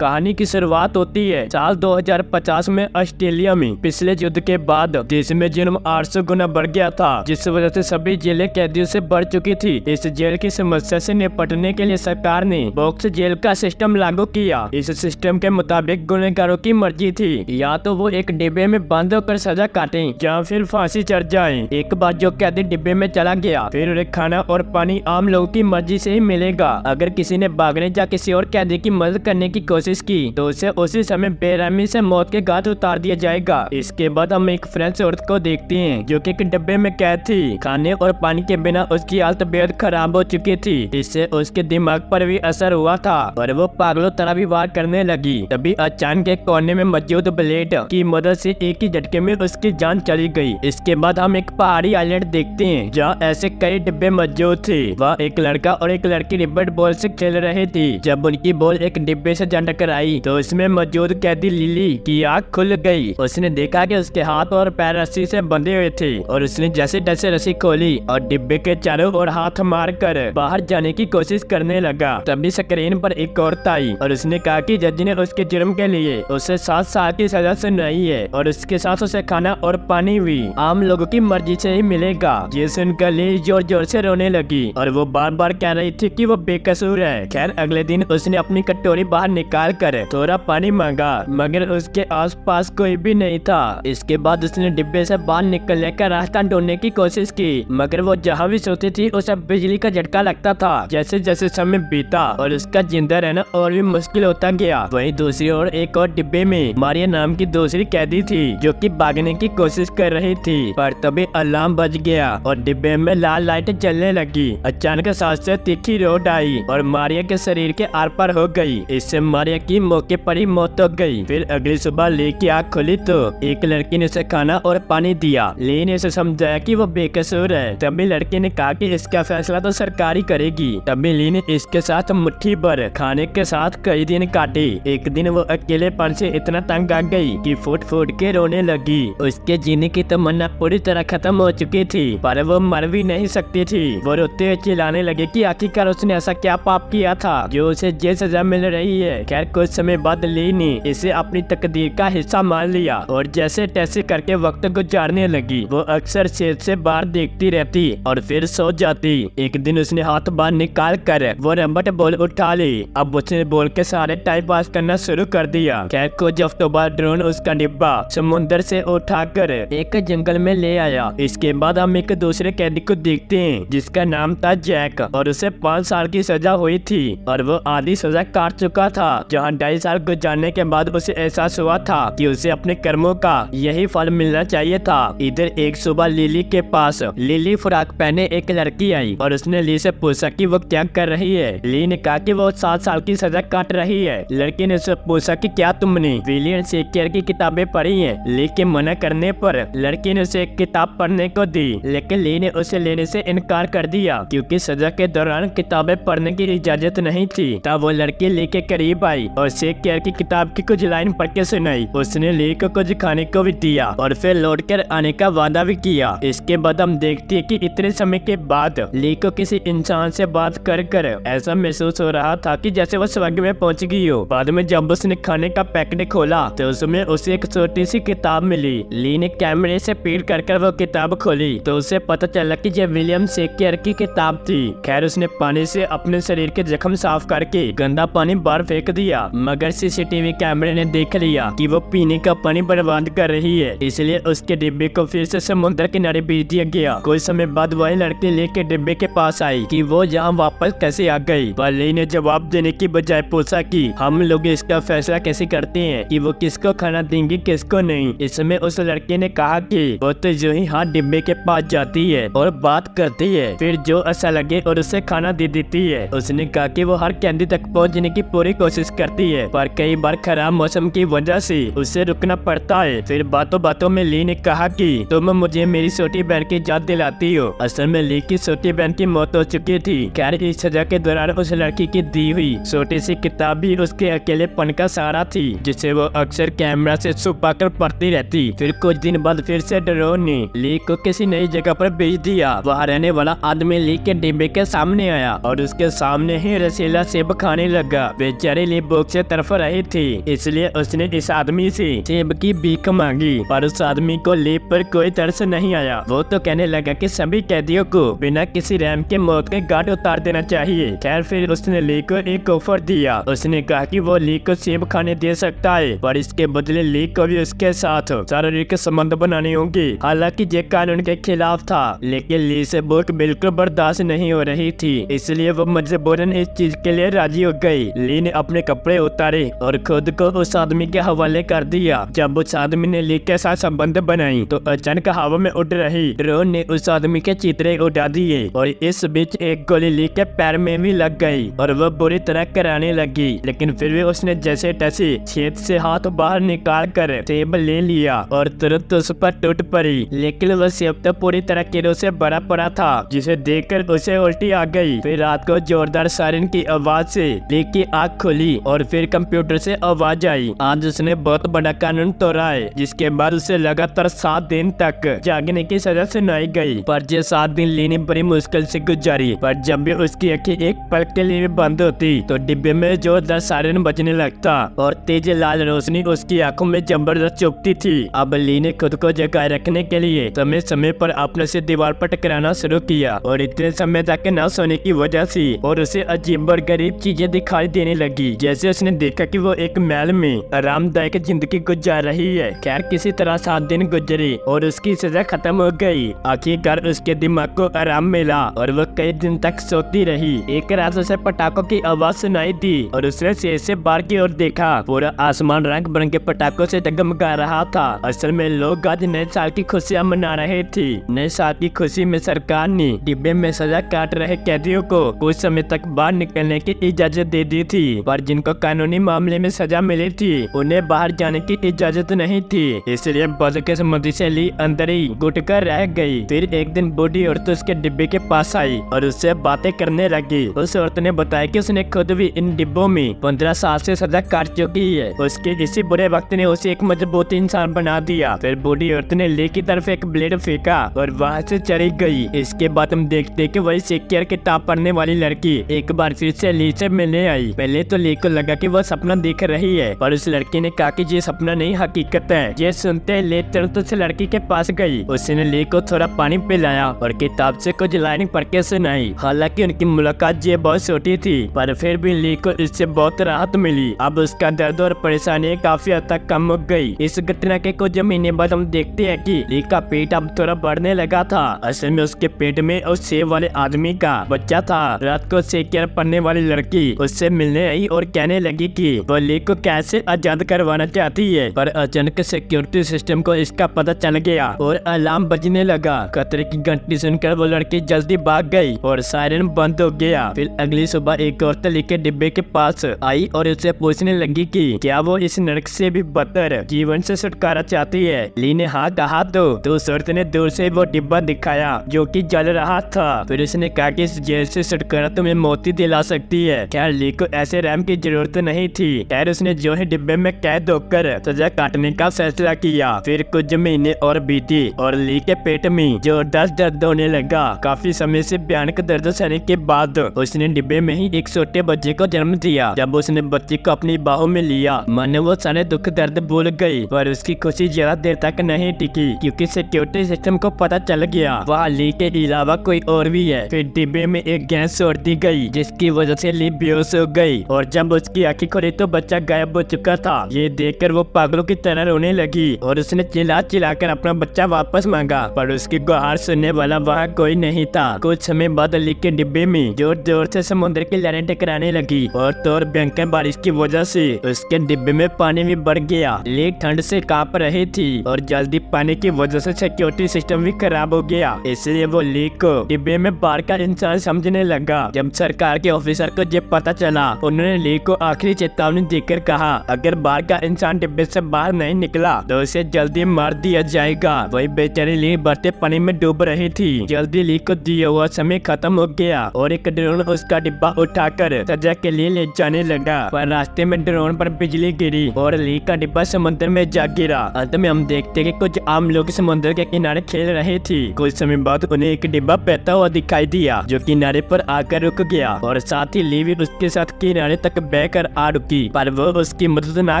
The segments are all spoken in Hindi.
कहानी की शुरुआत होती है साल 2050 में ऑस्ट्रेलिया में। पिछले युद्ध के बाद देश में जुर्म 800 गुना बढ़ गया था, जिस वजह से सभी जेलें कैदियों से बढ़ चुकी थी। इस जेल की समस्या से निपटने के लिए सरकार ने बॉक्स जेल का सिस्टम लागू किया। इस सिस्टम के मुताबिक गुनहगारों की मर्जी थी, या तो वो एक डिब्बे में बंद होकर सजा काटें या फिर फांसी चढ़ जाएं। एक बार जो कैदी डिब्बे में चला गया, फिर उन्हें खाना और पानी आम लोगों की मर्जी से ही मिलेगा। अगर किसी ने भागने या किसी और कैदी की मदद करने की कोशिश की तो उसे उसी समय बेरहमी से मौत के घाट उतार दिया जाएगा। इसके बाद हम एक फ्रेंच औरत को देखते हैं जो कि एक डिब्बे में कैद थी। खाने और पानी के बिना उसकी हालत बेहद खराब हो चुकी थी। इससे उसके दिमाग पर भी असर हुआ था और वो पागलों तरह व्यवहार करने लगी। तभी अचानक एक कोने में मौजूद ब्लेड की मदद से एक ही झटके में उसकी जान चली गई। इसके बाद हम एक पहाड़ी आइलैंड देखते हैं जहाँ ऐसे कई डिब्बे मौजूद थे। वह एक लड़का और एक लड़की रिबन बॉल से खेल रहे थे। जब उनकी बॉल एक डिब्बे से जा टकराई तो उसमें मौजूद कैदी लिली की आँख खुल गई। उसने देखा कि उसके हाथ और पैर रस्सी से बंधे हुए थे और उसने जैसे तैसे रस्सी खोली और डिब्बे के चारों ओर हाथ मार कर बाहर जाने की कोशिश करने लगा। तभी स्क्रीन पर एक औरत आई और उसने कहा कि जज ने उसके जुर्म के लिए उसे 7 साल की सजा सुनाई है और उसके साथ उसे खाना और पानी भी आम लोगों की मर्जी से ही मिलेगा। ये सुनकर लिली जोर जोर से रोने लगी और वो बार बार कह रही थी कि वो बेकसूर है। खैर अगले दिन उसने अपनी कटोरी बाहर निकाल कर थोड़ा पानी मांगा, मगर उसके आसपास कोई भी नहीं था। इसके बाद उसने डिब्बे से बाहर निकलने का रास्ता ढूंढने की कोशिश की, मगर वो जहाँ भी सोती थी उसे बिजली का झटका लगता था। जैसे जैसे समय बीता और उसका जिंदा रहना और भी मुश्किल होता गया। वहीं दूसरी ओर एक और डिब्बे में मारिया नाम की दूसरी कैदी थी जो कि भागने की कोशिश कर रही थी, पर तभी अलार्म बज गया और डिब्बे में लाल लाइट जलने लगी। अचानक सांस से तीखी रोड आई और मारिया के शरीर के आर पार हो गई। इससे मारिया की मौके पर ही मौत हो गई। फिर अगली सुबह ली की आँख खुली तो एक लड़की ने उसे खाना और पानी दिया। ली ने उसे समझाया कि वो बेकसूर है। तभी लड़की ने कहा कि इसका फैसला तो सरकार ही करेगी। तभी ली ने इसके साथ मुट्ठी भर खाने के साथ कई दिन काटे। एक दिन वो अकेलेपन से इतना तंग आ गई कि फूट फूट के रोने लगी। उसके जीने की तमन्ना पूरी तरह खत्म हो चुकी थी, पर वो मर भी नहीं सकती थी। वो रोते हुए चिल्लाने लगे कि आखिरकार उसने ऐसा क्या पाप किया था जो उसे जेल सजा मिल रही है। खैर कुछ समय बाद ली ने इसे अपनी तकदीर का हिस्सा मान लिया और जैसे तैसे करके वक्त गुजारने लगी। वो अक्सर सेल से बाहर देखती रहती और फिर सो जाती। एक दिन उसने हाथ बाहर निकाल कर वो रबड़ बॉल उठा ली। अब उसने बॉल के सारे टाइम पास करना शुरू कर दिया। खैर कुछ हफ्तों बाद ड्रोन उसका डिब्बा समुद्र से उठाकर एक जंगल में ले आया। इसके बाद हम एक दूसरे कैदी को देखते हैं जिसका नाम था जैक और उसे 5 साल की सजा हुई थी और वो आधी सजा काट चुका था। जहाँ 2.5 साल गुजारने के बाद उसे एहसास हुआ था कि उसे अपने कर्मों का यही फल मिलना चाहिए था। इधर एक सुबह लिली के पास लिली फ्रॉक पहने एक लड़की आई और उसने ली से पूछा कि वो क्या कर रही है। ली ने कहा कि वो 7 साल की सजा काट रही है। लड़की ने उससे पूछा कि क्या तुमने विलियम शेक्सपियर की किताबें पढ़ी हैं? ली के मना करने पर लड़की ने उसे एक किताब पढ़ने को दी, लेकिन ली ने उसे लेने से इनकार कर दिया क्योंकि सजा के दौरान किताबें पढ़ने की इजाजत नहीं थी। तब वो लड़की ली के करीब आई और शेक्सपियर की किताब की कुछ लाइन पढ़ के सुनाई। उसने ली को कुछ खाने को भी दिया और फिर लौट कर आने का वादा भी किया। इसके बाद हम देखते हैं कि इतने समय के बाद ली को किसी इंसान से बात कर कर ऐसा महसूस हो रहा था कि जैसे वो स्वर्ग में पहुंच गई हो। बाद में जब उसने खाने का पैकेट खोला तो उसमें उसे एक छोटी सी किताब मिली। ली ने कैमरे से पीट कर वो किताब खोली तो उसे पता चला कि यह विलियम शेक्सपियर की किताब थी। खैर उसने पानी से अपने शरीर के जख्म साफ करके गंदा पानी बाहर फेंक दिया, मगर सीसीटीवी कैमरे ने देख लिया कि वो पीने का पानी बर्बाद कर रही है, इसलिए उसके डिब्बे को फिर से समुद्र किनारे भेज दिया गया। कुछ समय बाद वही लड़की लेके डिब्बे के पास आई कि वो यहाँ वापस कैसे आ गई। पर ली ने जवाब देने की बजाय पूछा कि हम लोग इसका फैसला कैसे करते हैं कि वो किसको खाना देंगे किसको नहीं। इसमें उस लड़के ने कहा कि वो तो जो ही हाथ डिब्बे के पास जाती है और बात करती है, फिर जो अच्छा लगे और उसे खाना दे देती है। उसने कहा कि वो हर कैदी तक पहुंचने की पूरी कोशिश करती है, पर कई बार खराब मौसम की वजह से उसे रुकना पड़ता है। फिर बातों बातों में ली ने कहा कि तुम मुझे मेरी छोटी बहन की याद दिलाती हो। असल में ली की छोटी बहन की मौत हो चुकी थी। खैर इस सजा के दौरान उस लड़की की दी हुई छोटी सी किताब भी उसके अकेलेपन का सहारा थी, जिसे वो अक्सर कैमरा से छुपा कर पढ़ती रहती। फिर कुछ दिन बाद फिर से ड्रोन ने ली को किसी नई जगह पर भेज दिया। वहाँ रहने वाला आदमी ली के डिब्बे के सामने आया और उसके सामने ही रसीला सेब खाने लगा। बेचारी ली भूख से तड़प रही थी, इसलिए उसने इस आदमी से सेब की भीख मांगी। पर उस आदमी को लीप पर कोई तरस नहीं आया। वो तो कहने लगा कि सभी कैदियों को बिना किसी रहम के मौत के घाट उतार देना चाहिए। खैर फिर उसने ली को एक ऑफर दिया। उसने कहा कि वो ली को सेब खाने दे सकता है, पर इसके बदले ली को भी उसके साथ शारीरिक संबंध बनाने होंगे। हालांकि ये कानून के खिलाफ था, लेकिन ली से भूख बिल्कुल बर्दाश्त नहीं हो रही थी, इसलिए वो मजबूरन इस चीज के लिए राजी हो गई। ली ने अपने कपड़े उतारे और खुद को उस आदमी के हवाले कर दिया। जब उस आदमी ने ली के साथ संबंध बनाई तो अचानक हवा में उड़ रही ड्रोन ने उस आदमी के चित्रे उड़ा दिए और इस बीच एक गोली ली के पैर में भी लग गई और वह बुरी तरह कराने लगी। लेकिन फिर भी उसने जैसे तैसे छेद से हाथ बाहर निकाल कर सेब ले लिया और तुरंत उस पर टूट पड़ी। लेकिन वह सेब तो पूरी तरह कीड़ों से भरा पड़ा था, जिसे देखकर उसे उल्टी आ गई। फिर रात को जोरदार सायरन की आवाज से ली की आँख खुली और फिर कंप्यूटर से आवाज आई, आज उसने बहुत बड़ा कानून तोड़ा है। जिसके बाद उसे लगातार 7 दिन तक जागने की सजा सुनाई गई। पर ये 7 दिन ली ने बड़ी मुश्किल से गुजारी। पर जब भी उसकी आंखें एक पल के लिए बंद होती तो डिब्बे में जोरदार सायरन बजने लगता और तेज लाल रोशनी उसकी आंखों में जबरदस्त चुभती थी। अब ली ने खुद को जगाए रखने के लिए समय समय पर अपने से दीवार पर टकराना शुरू किया और इतने समय तक न सोने की वजह से और उसे अजीब और गरीब चीजें दिखाई देने लगी। जैसे उसने देखा कि वो एक महल में आरामदायक जिंदगी गुजार रही है। खैर किसी तरह 7 दिन गुजरे और उसकी सजा खत्म हो गई। आखिरकार उसके दिमाग को आराम मिला और वह कई दिन तक सोती रही। एक रात उसे पटाखों की आवाज सुनाई दी और उसने शेर से बाहर की ओर देखा। पूरा आसमान रंग बिरंगे पटाखों से जगमगा रहा था। असल में लोग आज नए साल की खुशियां मना रहे थे। नए साल की खुशी में सरकार ने डिब्बे में सजा काट रहे कैदियों को कुछ समय तक बाहर निकलने की इजाजत दे दी थी, पर जिनको कानूनी मामले में सजा मिली थी उन्हें बाहर जाने की इजाजत नहीं थी। इसलिए बदकिस्मती से ली अंदर ही घुट कर रह गई। फिर एक दिन बूढ़ी औरत उसके डिब्बे के पास आई और उससे बातें करने लगी। उस औरत ने बताया कि उसने खुद भी इन डिब्बों में 15 साल से सजा काट चुकी है। उसके इसी बुरे वक्त ने उसे एक मजबूत इंसान बना दिया। फिर बूढ़ी औरत ने ली की तरफ एक ब्लेड फेंका और वहाँ से चली गई। इसके बाद हम देखते कि वही शेक्सपियर किताब पढ़ने वाली लड़की एक बार फिर से ली से मिलने आई। पहले तो ली को लगा कि वह सपना देख रही है, पर उस लड़की ने कहा कि ये सपना नहीं हकीकत है। ये सुनते ले तुरंत उस लड़की के पास गई। उसने ली को थोड़ा पानी पिलाया और किताब से कुछ लाइन पढ़ के सुनाई। हालांकि उनकी मुलाकात ये बहुत छोटी थी, पर फिर भी ली को इससे बहुत राहत मिली। अब उसका दर्द और परेशानी काफी हद तक कम हो गई। इस घटना के कुछ महीने बाद हम देखते हैं कि ली का पेट अब थोड़ा बढ़ने लगा था। असल में उसके पेट में उस सेब वाले आदमी का बच्चा था। रात को शेक्सपियर पढ़ने वाली लड़की उससे मिलने आई और कहने लगी कि वो ली को कैसे आजाद करवाना चाहती है, पर अचानक सिक्योरिटी सिस्टम को इसका पता चल गया और अलार्म बजने लगा। खतरे की घंटी सुनकर वो लड़की जल्दी भाग गई और सायरन बंद हो गया। फिर अगली सुबह एक औरत ली के डिब्बे के पास आई और उससे पूछने लगी कि क्या वो इस नरक से भी बदतर जीवन से छुटकारा चाहती है। ली ने हाँ कहा तो उस औरत ने दूर से वो डिब्बा दिखाया जो कि जल रहा था। फिर उसने कहा कि इस जेल से छुटकारा तुम्हें मौत दिला सकती है। खैर ली को ऐसे रहम की जरूरत नहीं थी। खैर उसने जो ही डिब्बे में कैद होकर सजा काटने का फैसला किया। फिर कुछ महीने और बीते और ली के पेट में जोरदार दर्द होने लगा। काफी समय से भयानक दर्द सहने के बाद उसने डिब्बे में ही एक छोटे बच्चे को जन्म दिया। जब उसने बच्चे को अपनी बाहों में लिया मानो वो सारे दुख दर्द भूल गई, पर उसकी खुशी ज्यादा देर तक नहीं टिकी क्योंकि सिक्योरिटी सिस्टम को पता चल गया वहाँ ली के अलावा कोई और भी है। फिर डिब्बे में एक गैस छोड़ दी गई जिसकी वजह से ली बेहोश हो गई और जब उसकी आंखें खुली तो बच्चा गायब हो चुका था। ये देखकर वो पागलों की तरह रोने लगी और उसने चिल्लाकर अपना बच्चा वापस मांगा, पर उसकी गुहार सुनने वाला वहाँ कोई नहीं था। कुछ समय बाद ली के डिब्बे में जोर जोर से समुद्र की लहरें टकराने लगी और तो भयंकर बारिश की वजह से उसके डिब्बे में पानी भी बढ़ गया। ली ठंड से कांप रही थी और जल्दी पानी की वजह से सिक्योरिटी सिस्टम भी खराब हो गया। इसलिए वो ली को डिब्बे में बाहर का इंसान समझने लगा। जब सरकार के ऑफिसर को ये पता चला उन्होंने ली को आखिरी चेतावनी देकर कहा अगर बाहर का इंसान डिब्बे से बाहर नहीं निकला तो उसे जल्दी मार दिया जाएगा। वही बेचारी ली बढ़ते पानी में डूब रही थी। जल्दी ली को दिया हुआ समय खत्म हो गया और एक ड्रोन उसका डिब्बा उठाकर सजा के लिए ले जाने लगा, पर रास्ते में ड्रोन पर बिजली गिरी और ली का डिब्बा समुद्र में जा गिरा। अंत में हम देखते कि कुछ आम लोग समुद्र के किनारे खेल रहे थे। कुछ समय बाद उन्हें एक डिब्बा बहता हुआ दिखाई दिया जो किनारे पर आकर रुक गया और साथ ही ली भी उसके साथ किनारे तक बहकर आ रुकी, पर वो उसकी मदद ना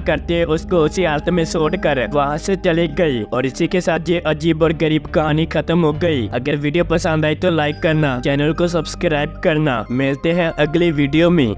करते उसको उसी हालत में छोड़कर वहाँ से चली गई। और इसी के साथ ये अजीब और गरीब कहानी खत्म हो गई। अगर वीडियो पसंद आई तो लाइक करना, चैनल को सब्सक्राइब करना। मिलते हैं अगली वीडियो में।